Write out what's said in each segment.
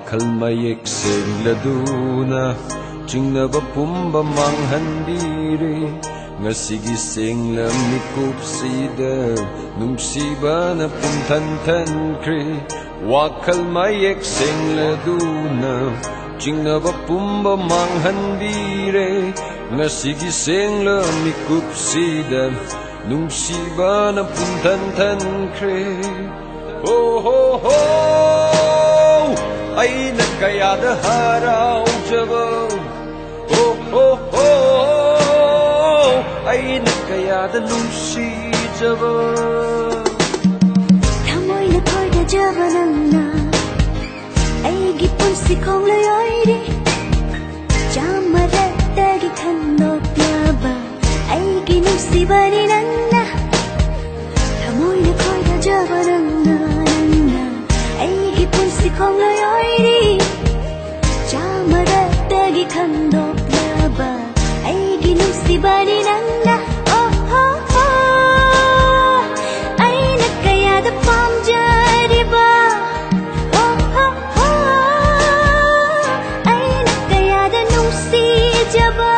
Wakal mayek sengladuna Jingnaba pumba manghandiri Ngasigi senglam nikupsida Nungsiba na pumtantan kri Wakal mayek sengladuna Jingnaba pumba manghandiri Ngasigi senglam nikupsida Nungsiba na pumtantan kri Oh ho ho Ay nagkayada haraw jaba Oh oh oh Ay nagkayada nungsi jaba Thamoy na koy da jaba nang na Ay gipon si kong layoy di Jamara dagi khanok yaba Ay ginungsi bani nang na Thamoy na koy da jaba nang na Ay gipon si kong layoy di Jamara dagi khandok yaba Ay ginungsi bani nang na Oh oh oh Ay nagkayada pamjari ba Oh oh oh Ay nagkayada nungsi jaba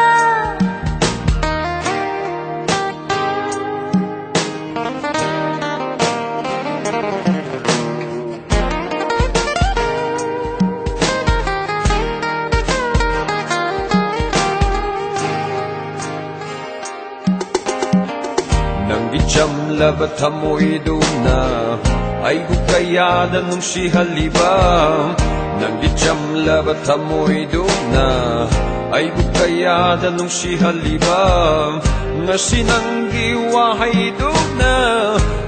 Jamlaba tamoy duna Ay gukayada nung si haliba Nang di jamlaba tamoy duna Ay gukayada nung si haliba Nga sinanggi wahay duna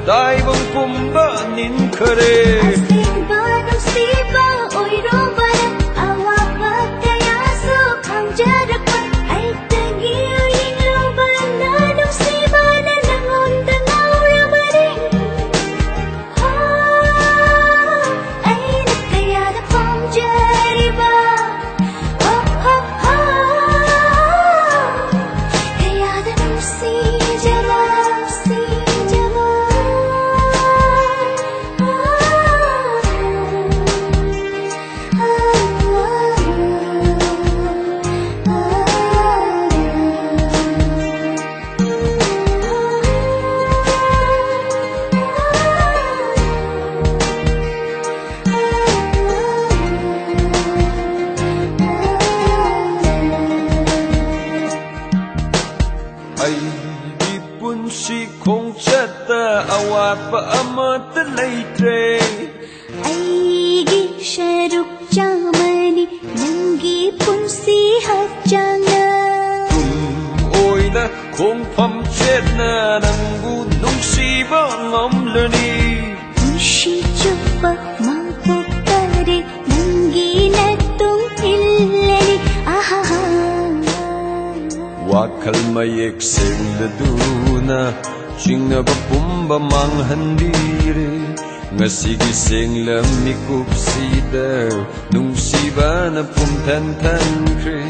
Daibang pumbanin kare Asing ba nung siba Oy roba na awak pagkayaso Ang jarak pa ay tagiying roba na nung siba na Ay di pun si kong chata awat pa amat laitre Ay gi sharuk chamani nangi pun si hachanga Oi na kong pam chet na nang gunung si ba ngamlani Unshi chupa mangpokare nangi natung illani Ahaha Wakal mayek sengladuna Jingnaba pumba manghandiri Ngasigi senglam nikupsida Nungsiba na pumtantan kri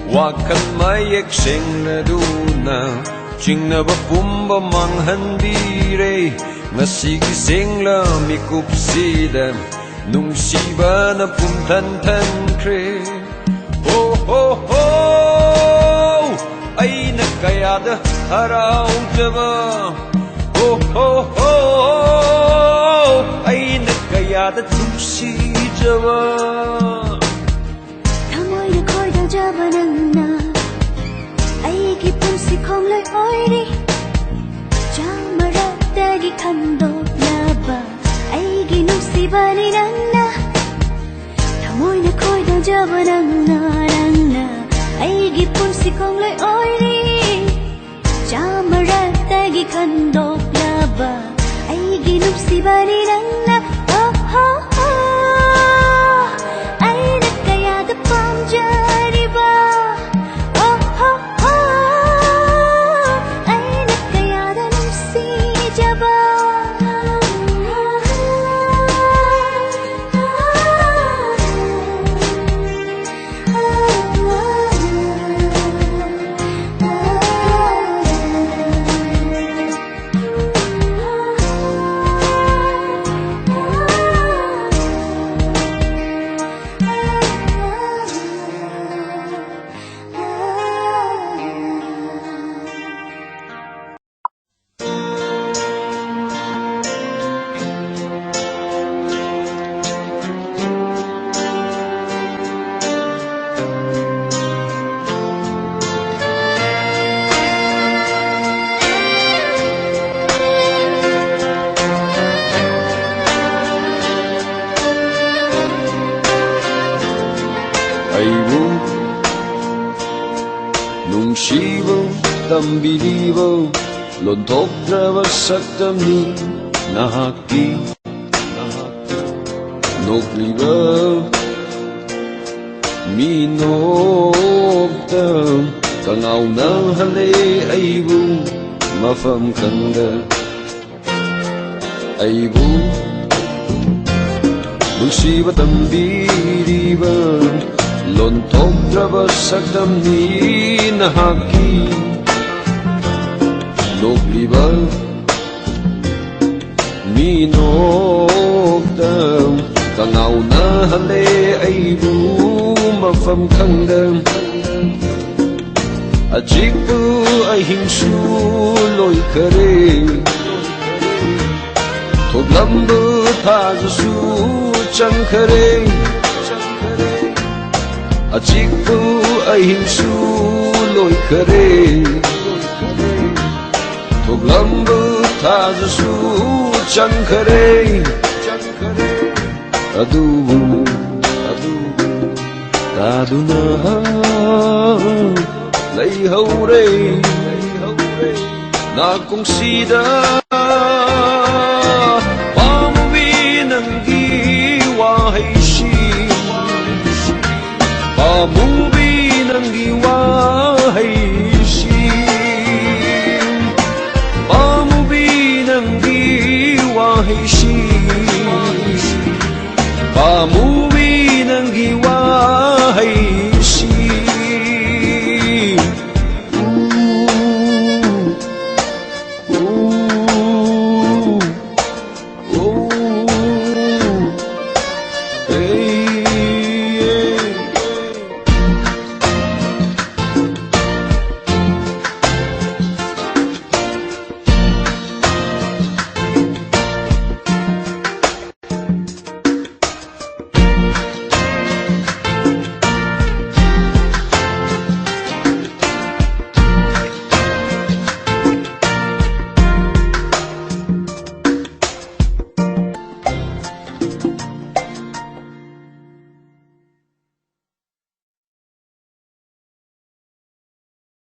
Wakal mayek sengladuna Jingnaba pumba manghandiri Ngasigi senglam nikupsida Nungsiba na pumtantan kri Oh oh oh Ay nagkayada haraw jaba Oh oh oh Ay nagkayada nungsi jaba Thamoy na koy da jaba nang na Ay gipon si kong layoy di Jamara dagi khandok yaba Ay ginungsi bani nang na Thamoy na koy da jaba nang na Ay gipon si kong layoy di Jamara dagi khandok yaba Ay ginungsi bani nang na Oh oh oh Ay nagkayada pamjari ba Oh oh oh Ay nagkayada nungsi jaba nungsibo tambiribo lontokraba saktamni nahaki nokliba minokta kangau na hale aibu mafam khanda aibu nungsiba tambiriba lontokraba saktamni nahaki nokliba minokta kangau na hale aibu mafam khanda ajiku ahimsu loi khare thoblambu thajasu chang khare ajiku ahimsu loi khare thoblambu thajasu chang khare adu taduna lay hầu na kung sida